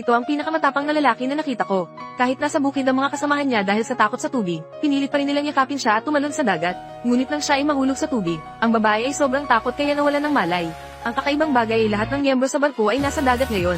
Ito ang pinakamatapang na lalaki na nakita ko. Kahit nasa bukid ang mga kasamahan niya dahil sa takot sa tubig, pinilit pa rin nilang yakapin siya at tumalon sa dagat. Ngunit nang siya ay mahulog sa tubig, ang babae ay sobrang takot kaya nawalan ng malay. Ang kakaibang bagay ay lahat ng miyembro sa barko ay nasa dagat ngayon.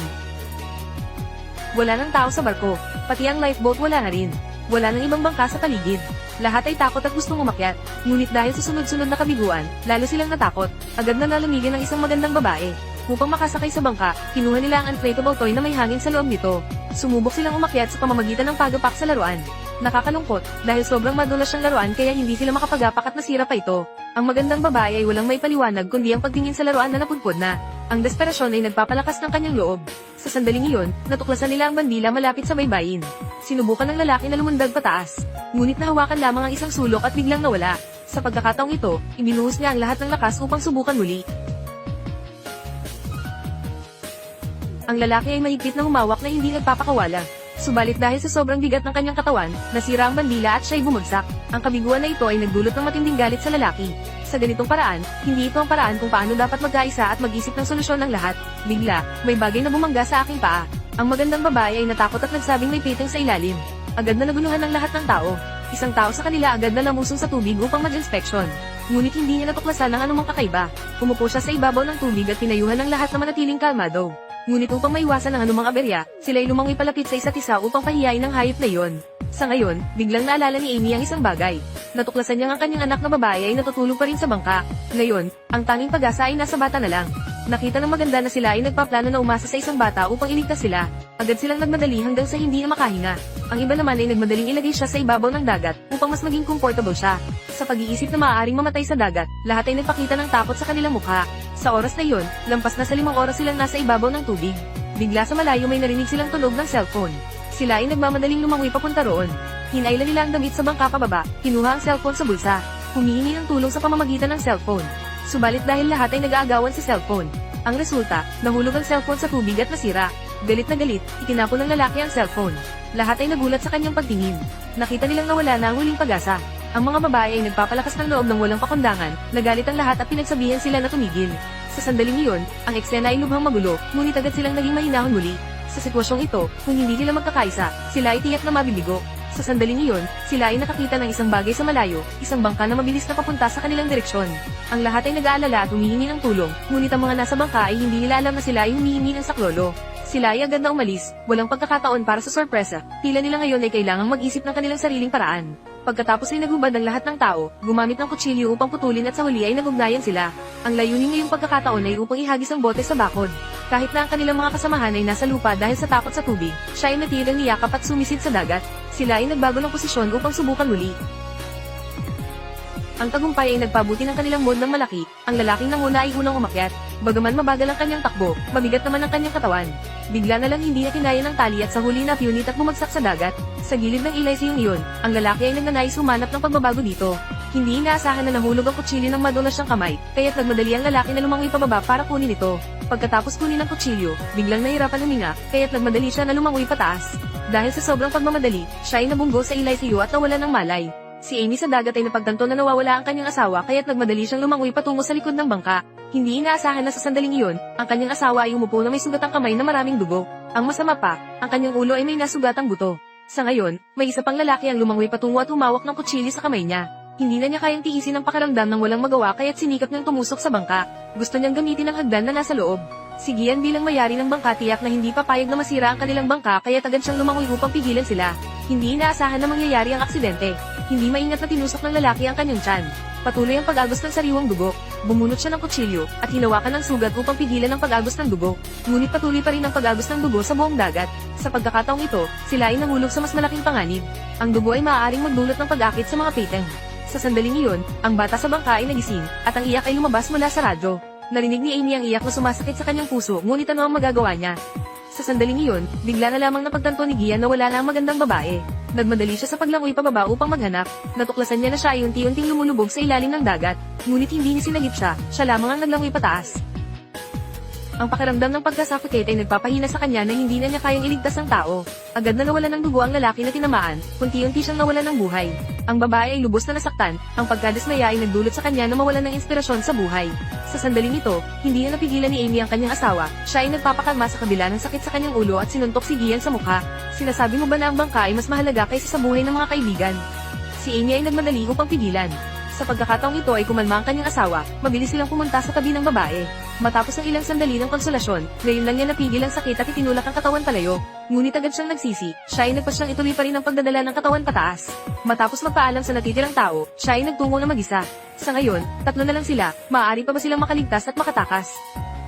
Wala ng tao sa barko, pati ang lifeboat wala na rin. Wala ng ibang bangka sa paligid. Lahat ay takot at gustong umakyat, ngunit dahil sa sunod-sunod na kabiguan, lalo silang natakot. Agad na nalamigan ng isang magandang babae. Upang makasakay sa bangka, kinuha nila ang inflatable toy na may hangin sa loob nito. Sumubok silang umakyat sa pamamagitan ng pagapak sa laruan. Nakakalungkot, dahil sobrang madulas siyang laruan kaya hindi sila makapagapak at nasira pa ito. Ang magandang babae ay walang may paliwanag kundi ang pagtingin sa laruan na napudpod na. Ang desperasyon ay nagpapalakas ng kanyang loob. Sa sandaling iyon, natuklasan nila ang bandila malapit sa baybayin. Sinubukan ng lalaki na lumundag pataas. Ngunit nahawakan lamang ang isang sulok at biglang nawala. Sa pagkakataong ito, ibinuhos niya ang lahat ng lakas upang subukan muli. Ang lalaki ay mahigpit na humawak na hindi nagpapakawala. Subalit dahil sa sobrang bigat ng kanyang katawan, nasira ang bandila at siya ay bumagsak. Ang kabiguan na ito ay nagdulot ng matinding galit sa lalaki. Sa ganitong paraan, hindi ito ang paraan kung paano dapat magkaisa at mag-isip ng solusyon ng lahat. Bigla, may bagay na bumangga sa aking paa. Ang magandang babae ay natakot at nagsabing may piteng sa ilalim. Agad na naguluhan ng lahat ng tao. Isang tao sa kanila agad na namusong sa tubig upang mag-inspeksyon. Ngunit hindi niya natuklasan ang anumang kakaiba. Umupo siya sa ibabaw ng tubig at pinayuhan ng lahat na manatiling kalmado. Ngunit upang maiwasan ang anumang aberya, sila ay lumangoy palapit sa isa't isa upang pahiyain ng hayop na iyon. Sa ngayon, biglang naalala ni Amy ang isang bagay. Natuklasan niya ang kanyang anak na babae ay natutulog pa rin sa bangka. Ngayon, ang tanging pag-asa ay nasa bata na lang. Nakita ng maganda na sila ay nagpaplano na umasa sa isang bata upang iligtas sila. Agad silang nagmadali hanggang sa hindi na makahinga. Ang iba naman ay nagmadaling ilagay siya sa ibabaw ng dagat upang mas maging comfortable siya. Sa pag-iisip na maaaring mamatay sa dagat, lahat ay nagpakita ng takot sa kanilang mukha. Sa oras na iyon, lampas na sa 5 oras silang nasa ibabaw ng tubig. Bigla sa malayo may narinig silang tunog ng cellphone. Sila ay nagmamadaling lumangoy papunta roon. Hinailan nila ang damit sa bangka pababa, kinuha ang cellphone sa bulsa. Humihingi ng tulong sa pamamagitan ng cellphone. Subalit dahil lahat ay nag-aagawan sa cellphone. Ang resulta, nahulog ang cellphone sa tubig at nasira. Galit na galit, itinapon ng lalaki ang cellphone. Lahat ay nagulat sa kanyang pagtingin. Nakita nilang nawala na ang huling pag-asa. Ang mga babae ay nagpapalakas ng loob ng walang pakundangan, nagalit ang lahat at pinagsabihan sila na tumigil. Sa sandaling iyon, ang eksena ay lubhang magulo, ngunit agad silang naging mahinahon muli. Sa sitwasyong ito, kung hindi sila magkakaisa, sila ay tiyak na mabibigo. Sa sandaling iyon, sila ay nakakita ng isang bagay sa malayo, isang bangka na mabilis na papunta sa kanilang direksyon. Ang lahat ay nag-aalala at humihingi ng tulong, ngunit ang mga nasa bangka ay hindi nila alam na sila ay humihingi ng saklolo. Sila ay agad na umalis, walang pagkakataon para sa sorpresa, tila nila ngayon ay kailangang mag-isip ng kanilang sariling paraan. Pagkatapos ay naghubad ang lahat ng tao, gumamit ng kutsilyo upang putulin at sa huli ay nagugnayan sila. Ang layunin ngayong pagkakataon ay upang ihagis ang bote sa bakod. Kahit na ang kanilang mga kasamahan ay nasa lupa dahil sa takot sa tubig, siya ay natirang niyakap at sumisid sa dagat. Sila ay nagbago ng posisyon upang subukan muli. Ang tagumpay ay nagpabuti ng kanilang mood ng malaki, ang lalaking nanguna ay unang umakyat. Bagaman mabagal ang kanyang takbo, mabigat naman ang kanyang katawan. Bigla na lang hindi na kinaya ng tali at sa huli na punit at bumagsak sa dagat. Sa gilid ng ilay siyong iyon, ang lalaki ay nagnanais humanap ng pagbabago dito. Hindi inaasahan na nahulog ang kutsilyo ng madulas siyang kamay, kaya't nagmadali ang lalaki na lumangoy pababa para kunin ito. Pagkatapos kunin ang kutsilyo, biglang nahirapan huminga, kaya't nagmadali siya na lumangoy pataas. Dahil sa sobrang pagmamadali, siya ay nabunggo sa ilay siyo at nawala ng malay. Si Amy sa dagat ay napagtanto na nawawala ang kanyang asawa kaya't nagmadali siyang lumangoy patungo sa likod ng bangka. Hindi inaasahan na sa sandaling iyon, ang kanyang asawa ay umupo na may sugatang kamay na maraming dugo. Ang masama pa, ang kanyang ulo ay may nasugatang buto. Sa ngayon, may isa pang lalaki ang lumangoy patungo at humawak ng kutsilyo sa kamay niya. Hindi na niya kayang tiisin ang pakiramdam ng walang magawa kaya't sinikap niyang tumusok sa bangka. Gusto niyang gamitin ang hagdan na nasa loob. Si Gian bilang may-ari ng bangka tiyak na hindi papayag na masira ang kanilang bangka kaya agad siyang lumangoy upang pigilan sila. Hindi inaasahan na mangyayari ang aksidente. Hindi maingat na tinusok ng lalaki ang kanyang tiyan. Patuloy ang pag-agos ng sariwang dugo. Bumunot siya ng kutsilyo at hinawakan ng sugat upang pigilan ang pag-agos ng dugo. Ngunit patuloy pa rin ang pag-agos ng dugo sa buong dagat. Sa pagkakataong ito, sila ay nahulog sa mas malaking panganib. Ang dugo ay maaaring magdulot ng pag-akit sa mga piteng. Sa sandaling iyon, ang bata sa bangka ay nagising at ang iyak ay lumabas mula sa radyo. Narinig ni Amy ang iyak na sumasakit sa kanyang puso, ngunit ano ang magagawa niya? Sa sandaling iyon, bigla na lamang napagtanto ni Gian na wala na ang magandang babae. Nagmadali siya sa paglangoy pababa upang maghanap. Natuklasan niya na siya ay unti-unting lumulubog sa ilalim ng dagat. Ngunit hindi niya sinagip siya lamang ang naglangoy pataas. Ang pakiramdam ng pagka-suffocate ay nagpapahina sa kanya na hindi na niya kayang iligtas ang tao. Agad na nawalan ng dugo ang lalaki na tinamaan, unti-unti siyang nawalan ng buhay. Ang babae ay lubos na nasaktan, ang pagkadismaya ay nagdulot sa kanya na mawalan ng inspirasyon sa buhay. Sa sandaling ito, hindi na napigilan ni Amy ang kanyang asawa, siya ay nagpapakalma sa kabila ng sakit sa kanyang ulo at sinuntok si Gian sa mukha. Sinasabi mo ba na ang bangka ay mas mahalaga kaysa sa buhay ng mga kaibigan? Si Amy ay nagmadali upang pigilan. Sa pagkakataong ito ay kumalma ang kanyang asawa, mabilis silang pumunta sa tabi ng babae. Matapos ang ilang sandali ng konsolasyon, ngayon lang niya napigil ang sakit at itinulak ang katawan palayo. Ngunit agad siyang nagsisi, siya ay nagpasyang ituloy pa rin ang pagdadala ng katawan pataas. Matapos magpaalam sa natitirang tao, siya ay nagtungo na mag-isa. Sa ngayon, 3 na lang sila, maaari pa ba silang makaligtas at makatakas?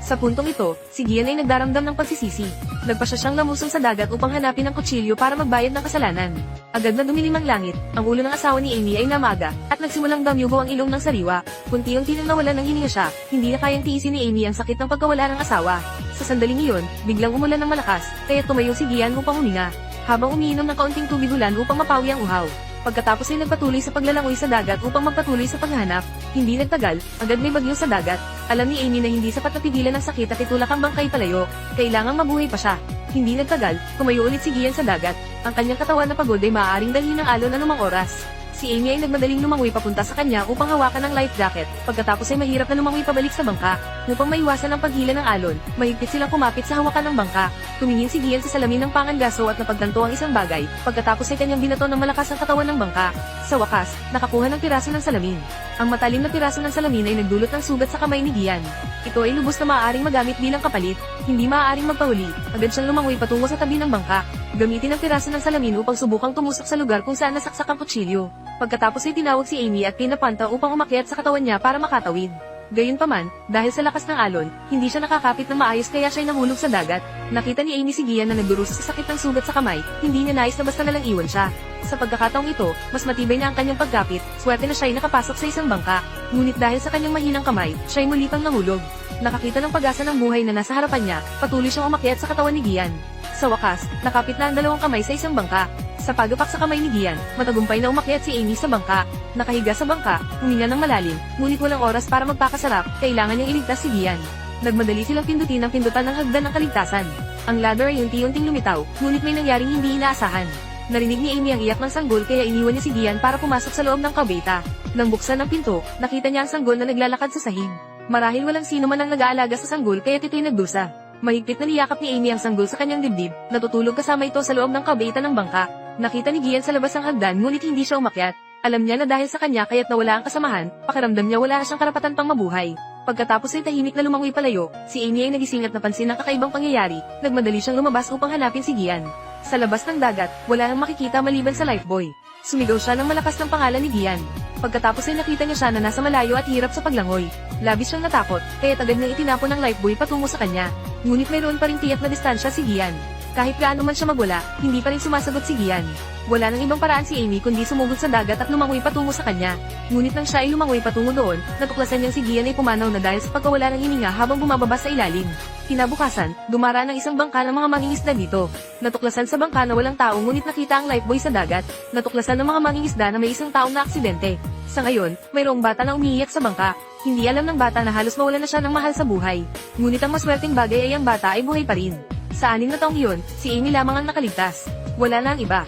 Sa puntong ito, si Gian ay nagdaramdam ng pagsisisi. Nagpasya siyang lamusong sa dagat upang hanapin ang kutsilyo para magbayad ng kasalanan. Agad na dumilim ang langit, ang ulo ng asawa ni Amy ay namaga, at nagsimulang damyugo ang ilong ng sariwa. Kunti-unti nang nawalan ng hininga siya, hindi na kayang tiisin ni Amy ang sakit ng pagkawala ng asawa. Sa sandaling iyon, biglang umulan ng malakas, kaya tumayo si Gian upang huminga. Habang umiinom ng kaunting tubig ulan upang mapawi ang uhaw. Pagkatapos ay nagpatuloy sa paglalangoy sa dagat upang magpatuloy sa paghahanap. Hindi nagtagal, agad may bagyo sa dagat. Alam ni Amy na hindi sapat na pigilan ang sakit at itulak ang bangkay palayo. Kailangang mabuhay pa siya. Hindi nagtagal, tumayo ulit si Gian sa dagat. Ang kanyang katawan na pagod ay maaaring dalhin ng alon anumang oras. Si Amy ay nagmadaling lumangoy papunta sa kanya upang hawakan ng life jacket. Pagkatapos ay mahirap na lumangoy pabalik sa bangka. Upang maiwasan ang paghila ng alon, mahigpit silang kumapit sa hawakan ng bangka. Tumingin si Gian sa salamin ng pangangaso at napagtanto ang isang bagay. Pagkatapos ay kanyang binato ng malakas ang katawan ng bangka. Sa wakas, nakakuha ng piraso ng salamin. Ang matalim na piraso ng salamin ay nagdulot ng sugat sa kamay ni Gian. Ito ay lubos na maaaring magamit bilang kapalit. Hindi maaaring magpahuli. Agad siyang lumangoy patungo sa tabi ng bangka. Gamitin ang piraso ng salamin upang subukang tumusok sa lugar kung saan nasaksak ang kutsilyo. Pagkatapos ay tinawag si Amy at pinapanta upang umakyat sa katawan niya para makatawid. Gayunpaman, dahil sa lakas ng alon, hindi siya nakakapit ng maayos kaya siya'y nahulog sa dagat. Nakita ni Amy si Gian na nagdurusa sa sakit ng sugat sa kamay, hindi niya nais na basta nalang iwan siya. Sa pagkakataong ito, mas matibay na ang kanyang pagkapit, swerte na siya'y nakapasok sa isang bangka. Ngunit dahil sa kanyang mahinang kamay, siya'y muli pang nahulog. Nakakita ng pag-asa ng buhay na nasa harapan niya, patuloy siyang umakyat sa katawan ni Gian. Sa wakas, nakapit na ang 2 kamay sa isang bangka. Sa pagapak sa kamay ni Gian, matagumpay na umakyat si Amy sa bangka. Nakahiga sa bangka, huminga ng malalim, ngunit walang oras para magpakasarap, kailangan niyang iligtas si Gian. Nagmadali silang pindutin ang pindutan ng hagdan ng kaligtasan. Ang ladder ay unti-unting lumitaw, ngunit may nangyaring hindi inaasahan. Narinig ni Amy ang iyak ng sanggol kaya iniwan niya si Gian para pumasok sa loob ng kabeta. Nang buksan ang pinto, nakita niya ang sanggol na naglalakad sa sahig. Marahil walang sino man ang nag-aalaga sa sanggol kaya ito'y nagdusa. Mahigpit na niyakap ni Amy ang sanggol sa kanyang dibdib, natutulog kasama ito sa loob ng kabeta ng bangka. Nakita ni Gian sa labas ng hagdan ngunit hindi siya umakyat. Alam niya na dahil sa kanya kaya't nawala ang kasamahan, pakiramdam niya wala na siyang karapatan pang mabuhay. Pagkatapos ay tahimik na lumangoy palayo, si Amy ay nagising at napansin ang kakaibang pangyayari, nagmadali siyang lumabas upang hanapin si Gian. Sa labas ng dagat, wala nang makikita maliban sa lifebuoy. Sumigaw siya ng malakas ng pangalan ni Gian. Pagkatapos ay nakita niya siya na nasa malayo at hirap sa paglangoy. Labis siyang natakot, kaya agad niyang itinapon ng lifebuoy patungo sa kanya. Ngunit mayroon pa ring tiyak na distansya si Gian. Kahit gaano man siya magwala, hindi pa rin sumasagot si Gian. Wala nang ibang paraan si Amy kundi sumugod sa dagat at lumangoy patungo sa kanya. Ngunit nang siya ay lumangoy patungo doon, natuklasan niyang si Gian ay pumanaw na dahil sa pagkawala ng hininga habang bumababa sa ilalim. Kinabukasan, dumaraan ang isang bangka ng mga mangingisda dito. Natuklasan sa bangka na walang tao ngunit nakita ang lifebuoy sa dagat. Natuklasan ng mga mangingisda na may isang taong na aksidente. Sa ngayon, mayroong bata na umiiyak sa bangka. Hindi alam ng bata na halos mawala na siya ng mahal sa buhay. Ngunit ang maswerteng bagay ay ang bata ay buhay pa rin. Sa 6 na taong iyon, si Amy lamang ang nakaligtas. Wala na ang iba.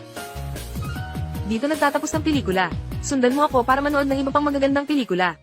Dito nagtatapos ng pelikula. Sundan mo ako para manood ng iba pang magagandang pelikula.